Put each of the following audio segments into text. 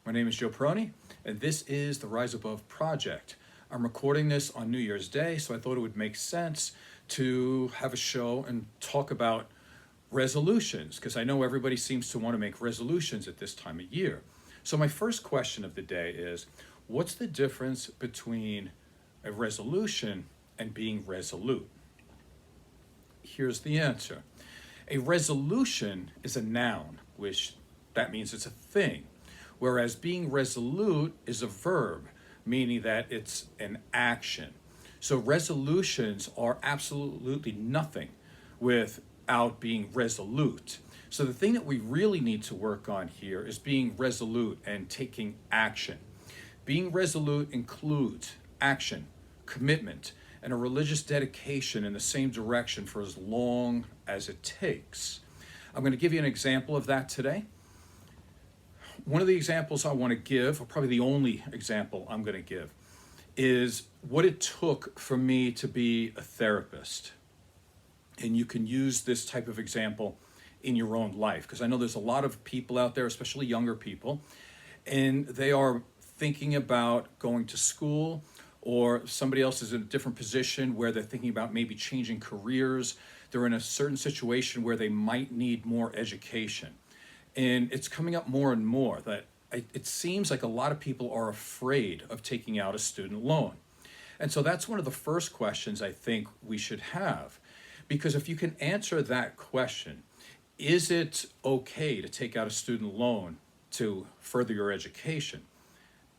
My name is Joe Peroni, and this is the Rise Above Project. I'm recording this on New Year's Day, so I thought it would make sense to have a show and talk about resolutions, because I know everybody seems to want to make resolutions at this time of year. So my first question of the day is, what's the difference between a resolution and being resolute? Here's the answer. A resolution is a noun, which that means it's a thing, whereas being resolute is a verb, meaning that it's an action. So resolutions are absolutely nothing without being resolute. So the thing that we really need to work on here is being resolute and taking action. Being resolute includes action, commitment, and a religious dedication in the same direction for as long as it takes. I'm going to give you an example of that today. One of the examples I want to give, or probably the only example I'm going to give, is what it took for me to be a therapist. And you can use this type of example in your own life, because I know there's a lot of people out there, especially younger people, and they are thinking about going to school, or somebody else is in a different position where they're thinking about maybe changing careers. They're in a certain situation where they might need more education. And it's coming up more and more that it seems like a lot of people are afraid of taking out a student loan. And so that's one of the first questions I think we should have. Because if you can answer that question, is it okay to take out a student loan to further your education?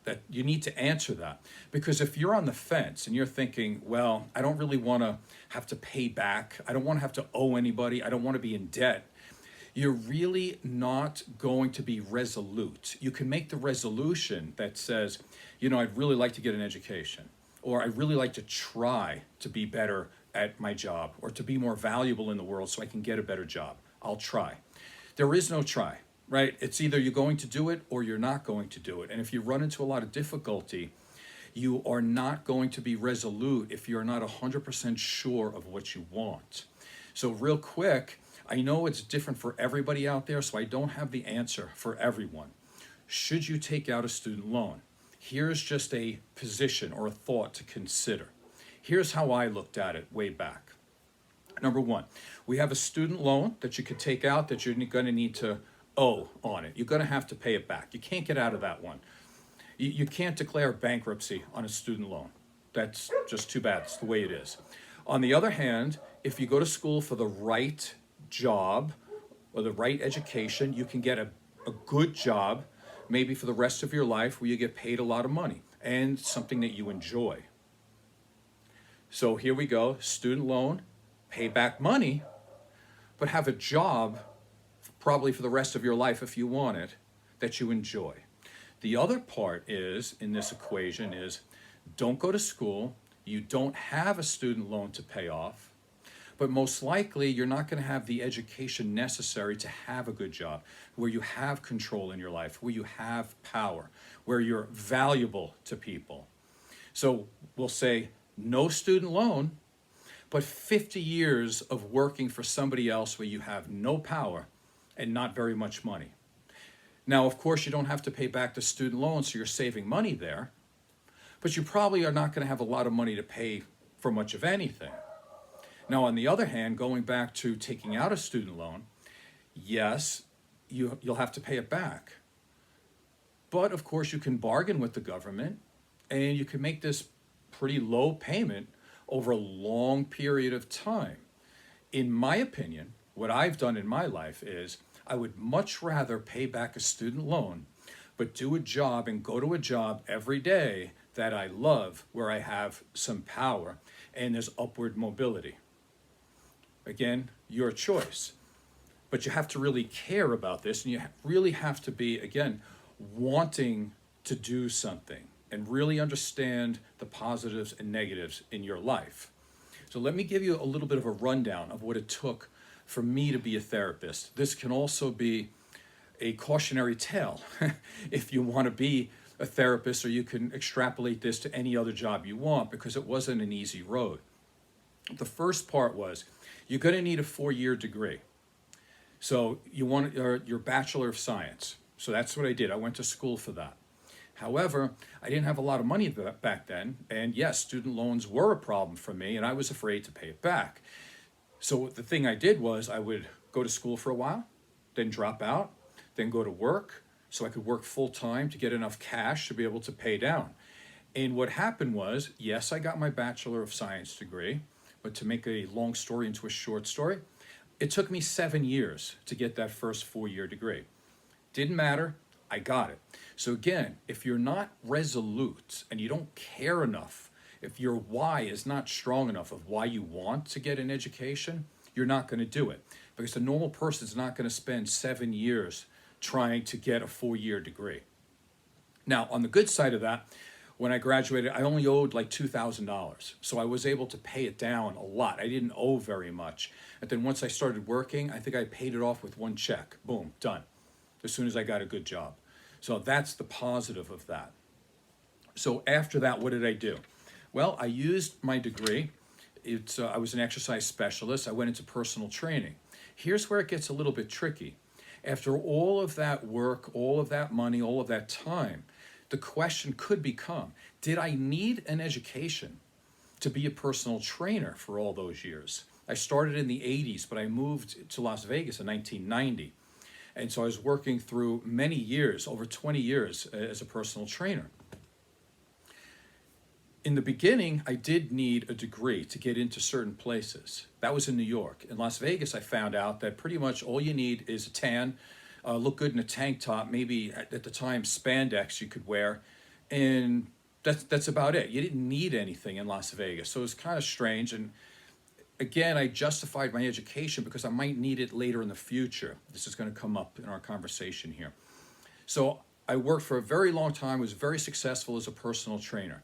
That you need to answer that. Because if you're on the fence and you're thinking, well, I don't really want to have to pay back, I don't want to have to owe anybody, I don't want to be in debt, you're really not going to be resolute. You can make the resolution that says, I'd really like to get an education, or I'd really like to try to be better at my job, or to be more valuable in the world so I can get a better job. I'll try. There is no try, right? It's either you're going to do it or you're not going to do it. And if you run into a lot of difficulty, you are not going to be resolute if you're not 100% sure of what you want. So real quick, I know it's different for everybody out there, so I don't have the answer for everyone. Should you take out a student loan? Here's just a position or a thought to consider. Here's how I looked at it way back. Number one, we have a student loan that you could take out that you're going to need to owe on it. You're going to have to pay it back. You can't get out of that one. You can't declare bankruptcy on a student loan. That's just too bad. It's the way it is. On the other hand, if you go to school for the right job or the right education, you can get a good job, maybe for the rest of your life, where you get paid a lot of money and something that you enjoy. So here we go, student loan, pay back money, but have a job probably for the rest of your life if you want it, that you enjoy. The other part is, in this equation, is don't go to school, you don't have a student loan to pay off, but most likely you're not going to have the education necessary to have a good job, where you have control in your life, where you have power, where you're valuable to people. So we'll say no student loan, but 50 years of working for somebody else where you have no power and not very much money. Now, of course, you don't have to pay back the student loan, so you're saving money there, but you probably are not going to have a lot of money to pay for much of anything. Now, on the other hand, going back to taking out a student loan, yes, you'll have to pay it back. But, of course, you can bargain with the government, and you can make this pretty low payment over a long period of time. In my opinion, what I've done in my life is I would much rather pay back a student loan, but do a job and go to a job every day that I love, where I have some power and there's upward mobility. Again, your choice. But you have to really care about this, and you really have to be, again, wanting to do something and really understand the positives and negatives in your life. So let me give you a little bit of a rundown of what it took for me to be a therapist. This can also be a cautionary tale if you want to be a therapist, or you can extrapolate this to any other job you want, because it wasn't an easy road. The first part was, you're going to need a 4-year degree. So you want your Bachelor of Science. So that's what I did. I went to school for that. However, I didn't have a lot of money back then, and yes, student loans were a problem for me, and I was afraid to pay it back. So the thing I did was I would go to school for a while, then drop out, then go to work, so I could work full time to get enough cash to be able to pay down. And what happened was, yes, I got my Bachelor of Science degree, but to make a long story into a short story, it took me 7 years to get that first 4-year degree. Didn't matter, I got it. So again, if you're not resolute and you don't care enough, if your why is not strong enough of why you want to get an education, you're not going to do it. Because the normal person is not going to spend 7 years trying to get a 4-year degree. Now, on the good side of that, when I graduated, I only owed like $2,000. So I was able to pay it down a lot. I didn't owe very much. And then once I started working, I think I paid it off with one check. Boom, done. As soon as I got a good job. So that's the positive of that. So after that, what did I do? Well, I used my degree. I was an exercise specialist. I went into personal training. Here's where it gets a little bit tricky. After all of that work, all of that money, all of that time, the question could become, did I need an education to be a personal trainer for all those years? I started in the 80s, but I moved to Las Vegas in 1990. And so I was working through many years, over 20 years as a personal trainer. In the beginning, I did need a degree to get into certain places. That was in New York. In Las Vegas, I found out that pretty much all you need is a tan, look good in a tank top, maybe at the time spandex you could wear, and that's about it. You didn't need anything in Las Vegas. So it was kind of strange. And again, I justified my education because I might need it later in the future. This is going to come up in our conversation here. So I worked for a very long time, was very successful as a personal trainer.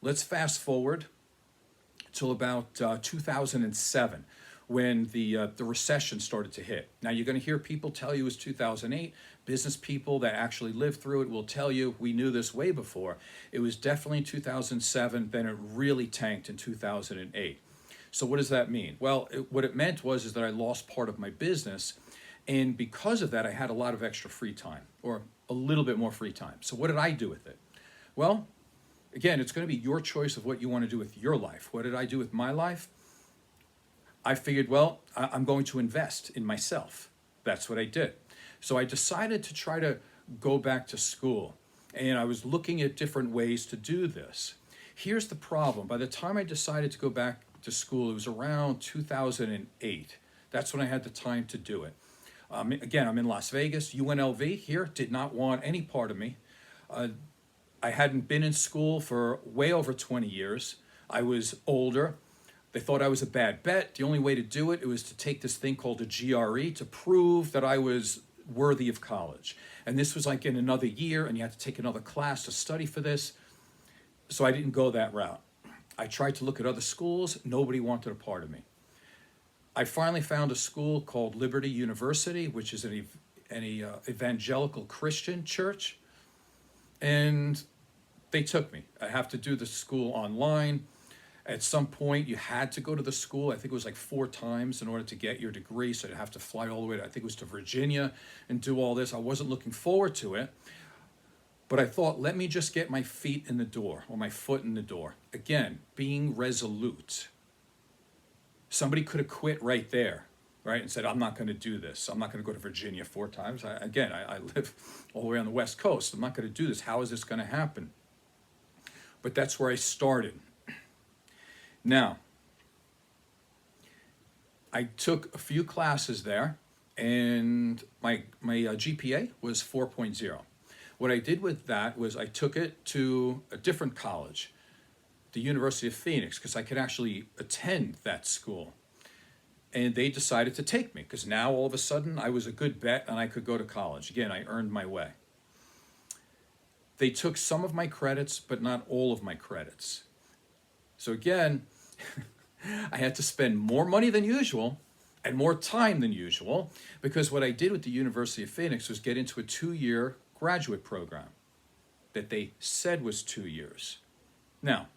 Let's fast forward till about 2007 when the recession started to hit. Now you're going to hear people tell you it's 2008. Business people that actually lived through it will tell you we knew this way before. It was definitely in 2007, then it really tanked in 2008. So what does that mean? Well, what it meant was that I lost part of my business, and because of that I had a lot of extra free time, or a little bit more free time. So what did I do with it? Well, again, it's going to be your choice of what you want to do with your life. What did I do with my life? I figured, well, I'm going to invest in myself. That's what I did. So I decided to try to go back to school, and I was looking at different ways to do this. Here's the problem. By the time I decided to go back to school, it was around 2008. That's when I had the time to do it. Again, I'm in Las Vegas. UNLV here did not want any part of me. I hadn't been in school for way over 20 years. I was older. They thought I was a bad bet. The only way to do it was to take this thing called a GRE to prove that I was worthy of college. And this was like in another year, and you had to take another class to study for this. So I didn't go that route. I tried to look at other schools. Nobody wanted a part of me. I finally found a school called Liberty University, which is an evangelical Christian church. And they took me. I have to do the school online. At some point, you had to go to the school. I think it was like 4 times in order to get your degree. So you'd have to fly all the way to, I think it was to Virginia, and do all this. I wasn't looking forward to it. But I thought, let me just get my feet in the door, or my foot in the door. Again, being resolute. Somebody could have quit right there, right, and said, I'm not going to do this. I'm not going to go to Virginia 4 times. I live all the way on the West Coast. I'm not going to do this. How is this going to happen? But that's where I started. Now, I took a few classes there, and my GPA was 4.0. What I did with that was I took it to a different college, the University of Phoenix, because I could actually attend that school. And they decided to take me, because now all of a sudden I was a good bet and I could go to college. Again, I earned my way. They took some of my credits, but not all of my credits. So again, I had to spend more money than usual and more time than usual, because what I did with the University of Phoenix was get into a 2-year graduate program that they said was 2 years. Now,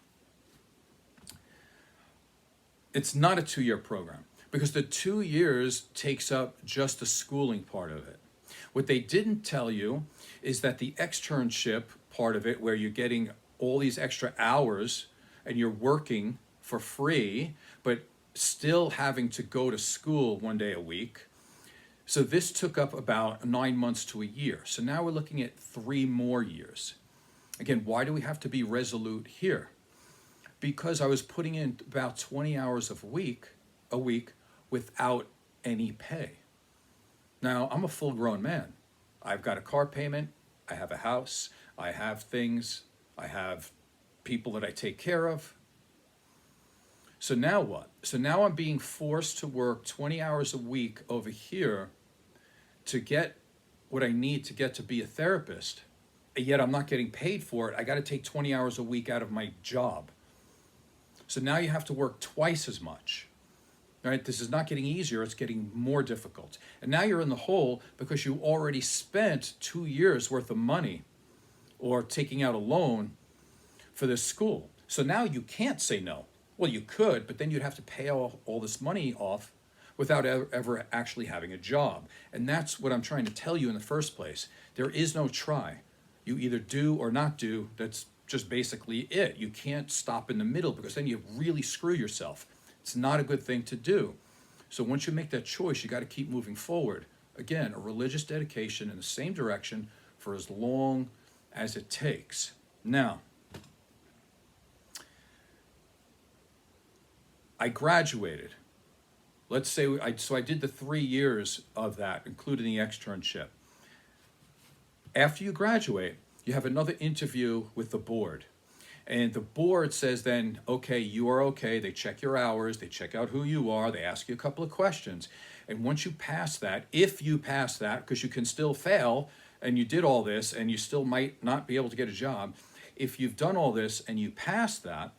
it's not a 2-year program, because the 2 years takes up just the schooling part of it. What they didn't tell you is that the externship part of it, where you're getting all these extra hours and you're working for free, but still having to go to school 1 day a week. So this took up about 9 months to a year. So now we're looking at 3 more years. Again, why do we have to be resolute here? Because I was putting in about 20 hours a week without any pay. Now, I'm a full-grown man. I've got a car payment, I have a house, I have things, I have people that I take care of. So now what? So now I'm being forced to work 20 hours a week over here to get what I need to get to be a therapist, and yet I'm not getting paid for it. I got to take 20 hours a week out of my job. So now you have to work twice as much. Right? This is not getting easier, it's getting more difficult. And now you're in the hole because you already spent 2 years worth of money or taking out a loan for this school. So now you can't say no. Well, you could, but then you'd have to pay all this money off without ever actually having a job. And that's what I'm trying to tell you in the first place. There is no try. You either do or not do. That's just basically it. You can't stop in the middle because then you really screw yourself. It's not a good thing to do. So once you make that choice, you got to keep moving forward. Again, a religious dedication in the same direction for as long as it takes. Now, I graduated. Let's say, I did the 3 years of that, including the externship. After you graduate, you have another interview with the board. And the board says then, okay, you are okay. They check your hours, they check out who you are, they ask you a couple of questions. And once you pass that, if you pass that, because you can still fail, and you did all this, and you still might not be able to get a job, if you've done all this and you pass that,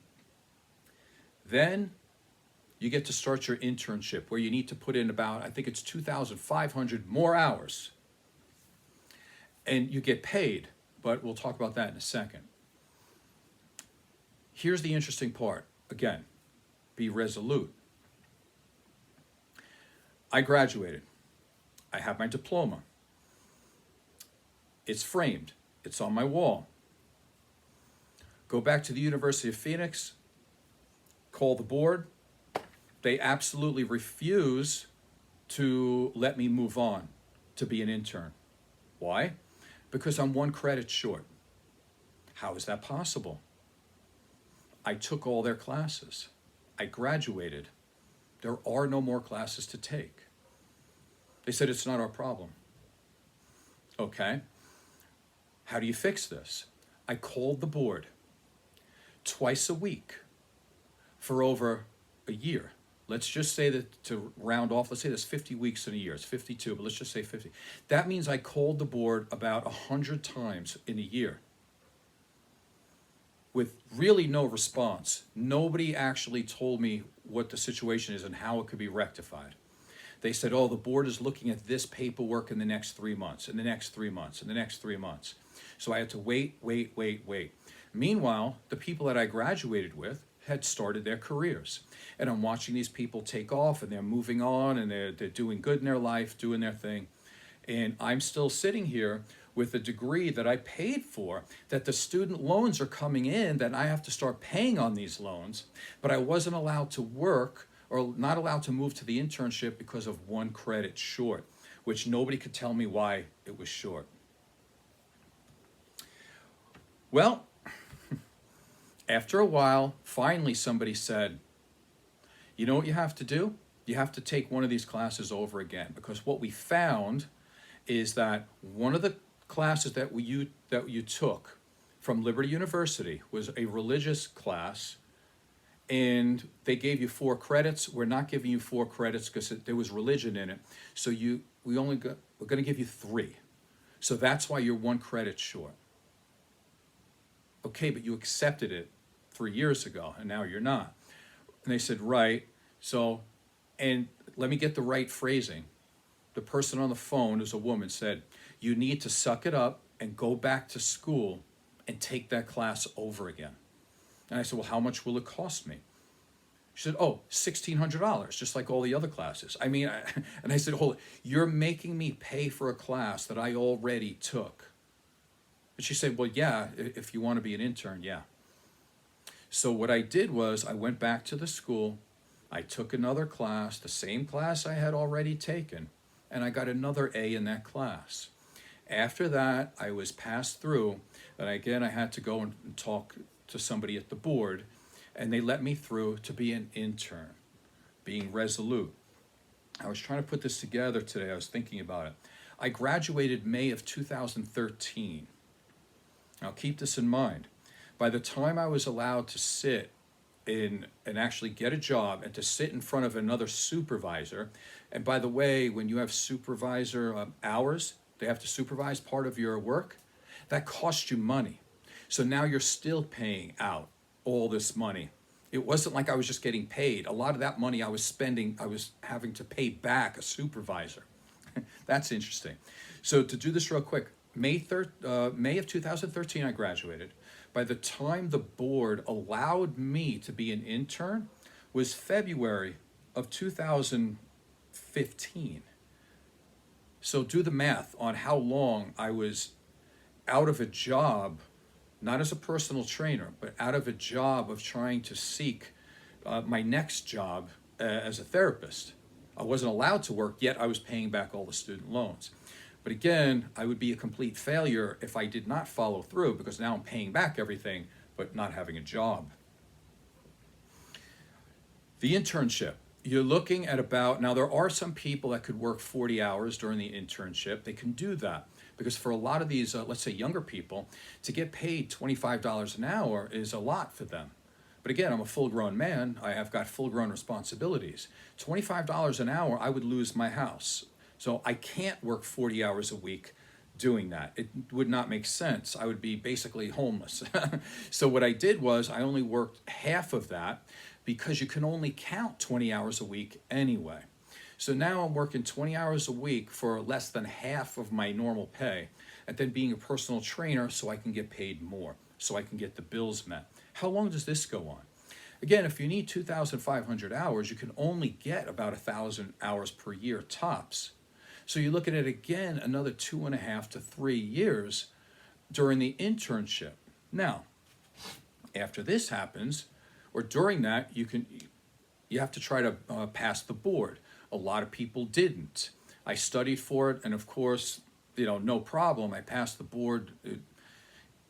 then you get to start your internship, where you need to put in about, I think it's 2,500 more hours. And you get paid, but we'll talk about that in a second. Here's the interesting part. Again, be resolute. I graduated. I have my diploma. It's framed. It's on my wall. Go back to the University of Phoenix, call the board. They absolutely refuse to let me move on to be an intern. Why? Because I'm 1 credit short. How is that possible? I took all their classes. I graduated. There are no more classes to take. They said, it's not our problem. Okay. How do you fix this? I called the board twice a week for over a year. Let's just say that, to round off, let's say there's 50 weeks in a year. It's 52, but let's just say 50. That means I called the board about 100 times in a year with really no response. Nobody actually told me what the situation is and how it could be rectified. They said, oh, the board is looking at this paperwork in the next 3 months, in the next 3 months, in the next 3 months. So I had to wait. Meanwhile, the people that I graduated with had started their careers. And I'm watching these people take off, and they're moving on, and they're doing good in their life, doing their thing. And I'm still sitting here with a degree that I paid for, that the student loans are coming in, that I have to start paying on these loans, but I wasn't allowed to work or not allowed to move to the internship because of 1 credit short, which nobody could tell me why it was short. Well, after a while, finally somebody said, you know what you have to do? You have to take one of these classes over again, because what we found is that one of the classes that you took from Liberty University was a religious class, and they gave you 4 credits. We're not giving you 4 credits because there was religion in it. So we're going to give you 3. So that's why you're 1 credit short. Okay, but you accepted it 3 years ago, and now you're not. And they said, right. So, and let me get the right phrasing. The person on the phone, who's a woman, said, you need to suck it up and go back to school and take that class over again. And I said, well, how much will it cost me? She said, oh, $1,600, just like all the other classes. I mean, and I said, hold it, you're making me pay for a class that I already took. And she said, well, yeah, if you want to be an intern, yeah. So what I did was I went back to the school, I took another class, the same class I had already taken, and I got another A in that class. After that, I was passed through, and again, I had to go and talk to somebody at the board, and they let me through to be an intern, being Resolute. I was trying to put this together today. I was thinking about it. I graduated May of 2013. Now keep this in mind. By the time I was allowed to sit in and actually get a job and to sit in front of another supervisor, and by the way, when you have supervisor hours, they have to supervise part of your work, that costs you money. So now you're still paying out all this money. It wasn't like I was just getting paid. A lot of that money I was spending, I was having to pay back a supervisor. That's interesting. So to do this real quick, May of 2013, I graduated. By the time the board allowed me to be an intern was February of 2015. So do the math on how long I was out of a job, not as a personal trainer, but out of a job of trying to seek my next job as a therapist. I wasn't allowed to work, yet I was paying back all the student loans. But again, I would be a complete failure if I did not follow through, because now I'm paying back everything, but not having a job. The internship. You're looking at about, now there are some people that could work 40 hours during the internship. They can do that because for a lot of these, let's say younger people, to get paid $25 an hour is a lot for them. But again, I'm a full-grown man. I have got full-grown responsibilities. $25 an hour, I would lose my house. So I can't work 40 hours a week doing that. It would not make sense. I would be basically homeless. So what I did was I only worked half of that, because you can only count 20 hours a week anyway. So now I'm working 20 hours a week for less than half of my normal pay, and then being a personal trainer so I can get paid more, so I can get the bills met. How long does this go on? Again, if you need 2,500 hours, you can only get about 1,000 hours per year tops. So you look at it again, another 2.5 to 3 years during the internship. Now, after this happens, or during that, you have to try to pass the board. A lot of people didn't. I studied for it, and of course, no problem. I passed the board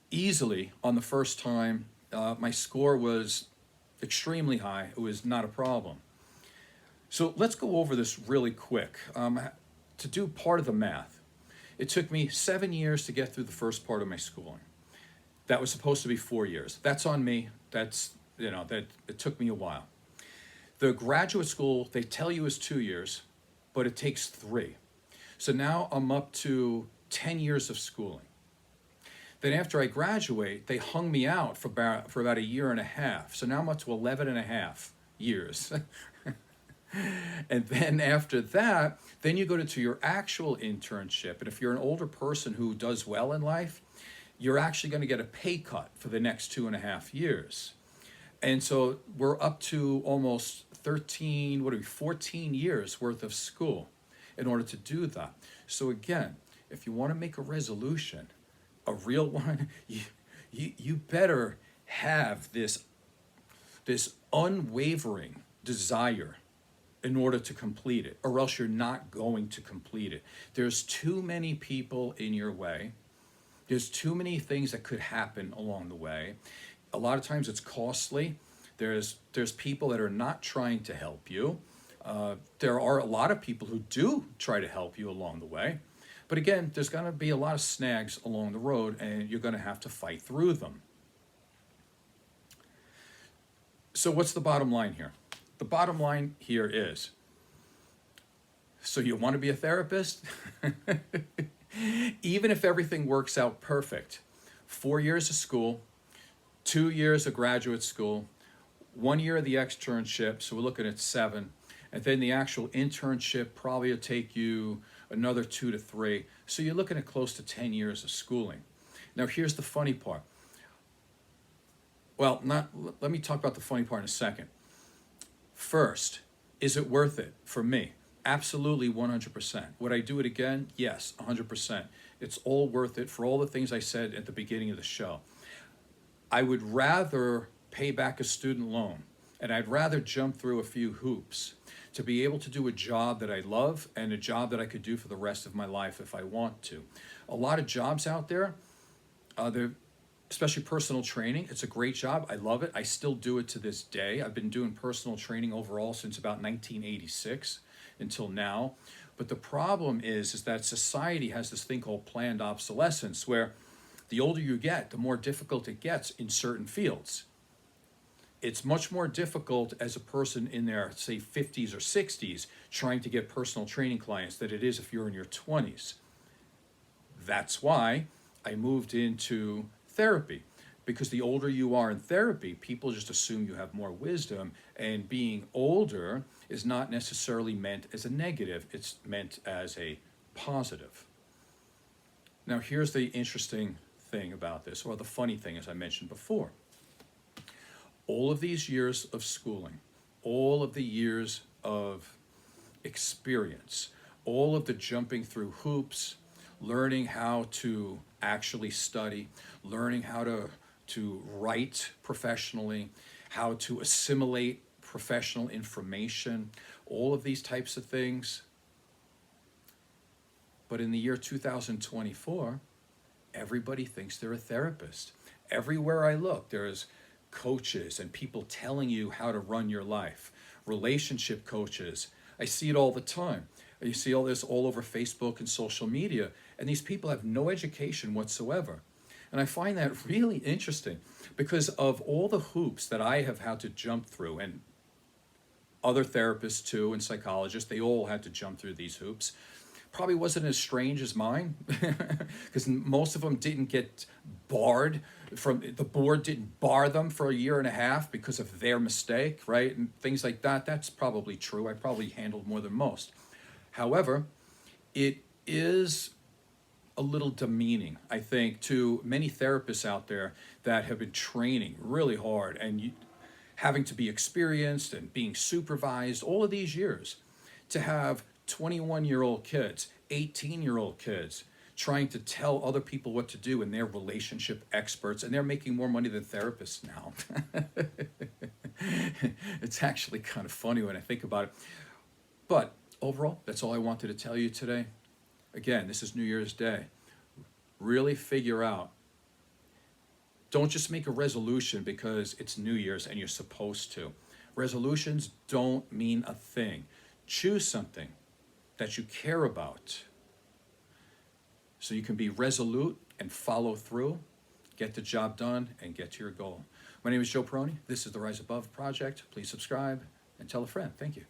easily on the first time. My score was extremely high. It was not a problem. So let's go over this really quick. To do part of the math, it took me 7 years to get through the first part of my schooling. That was supposed to be 4 years. That's on me. That it took me a while. The graduate school, they tell you is 2 years, but it takes 3. So now I'm up to 10 years of schooling. Then after I graduate, they hung me out for about 1.5 years. So now I'm up to 11.5 years. And then after that, then you go to your actual internship. And if you're an older person who does well in life, you're actually going to get a pay cut for the next 2.5 years. And so we're up to almost 14 years worth of school in order to do that. So again, if you want to make a resolution, a real one, you better have this unwavering desire in order to complete it, or else you're not going to complete it. There's too many people in your way. There's too many things that could happen along the way. A lot of times it's costly. There's people that are not trying to help you. There are a lot of people who do try to help you along the way. But again, there's going to be a lot of snags along the road, and you're going to have to fight through them. So what's the bottom line here? The bottom line here is, so you want to be a therapist? Even if everything works out perfect, 4 years of school, 2 years of graduate school, 1 year of the externship, so we're looking at 7, and then the actual internship probably will take you another 2 to 3, so you're looking at close to 10 years of schooling. Now here's the funny part. Well, let me talk about the funny part in a second. First, is it worth it for me? Absolutely 100%. Would I do it again? Yes, 100%. It's all worth it for all the things I said at the beginning of the show. I would rather pay back a student loan, and I'd rather jump through a few hoops to be able to do a job that I love and a job that I could do for the rest of my life if I want to. A lot of jobs out there, especially personal training, it's a great job. I love it. I still do it to this day. I've been doing personal training overall since about 1986 until now. But the problem is that society has this thing called planned obsolescence, where the older you get, the more difficult it gets in certain fields. It's much more difficult as a person in their, say, 50s or 60s trying to get personal training clients than it is if you're in your 20s. That's why I moved into therapy, because the older you are in therapy, people just assume you have more wisdom, and being older is not necessarily meant as a negative, it's meant as a positive. Now, here's the interesting thing about this, or the funny thing, as I mentioned before. All of these years of schooling, all of the years of experience, all of the jumping through hoops, learning how to actually study, learning how to write professionally, how to assimilate professional information, all of these types of things. But in the year 2024, everybody thinks they're a therapist. Everywhere I look, there's coaches and people telling you how to run your life, relationship coaches. I see it all the time. You see all this all over Facebook and social media, and these people have no education whatsoever. And I find that really interesting because of all the hoops that I have had to jump through, and other therapists too, and psychologists, they all had to jump through these hoops. Probably wasn't as strange as mine because most of them didn't get barred from, the board didn't bar them for a year and a half because of their mistake, right? And things like that. That's probably true. I probably handled more than most. However, it is a little demeaning, I think, to many therapists out there that have been training really hard and having to be experienced and being supervised all of these years, to have 21-year-old kids, 18-year-old kids trying to tell other people what to do, and they're relationship experts, and they're making more money than therapists now. It's actually kind of funny when I think about it. But overall, that's all I wanted to tell you today. Again, this is New Year's Day. Really figure out. Don't just make a resolution because it's New Year's and you're supposed to. Resolutions don't mean a thing. Choose something that you care about so you can be resolute and follow through, get the job done, and get to your goal. My name is Joe Peroni. This is the Rise Above Project. Please subscribe and tell a friend. Thank you.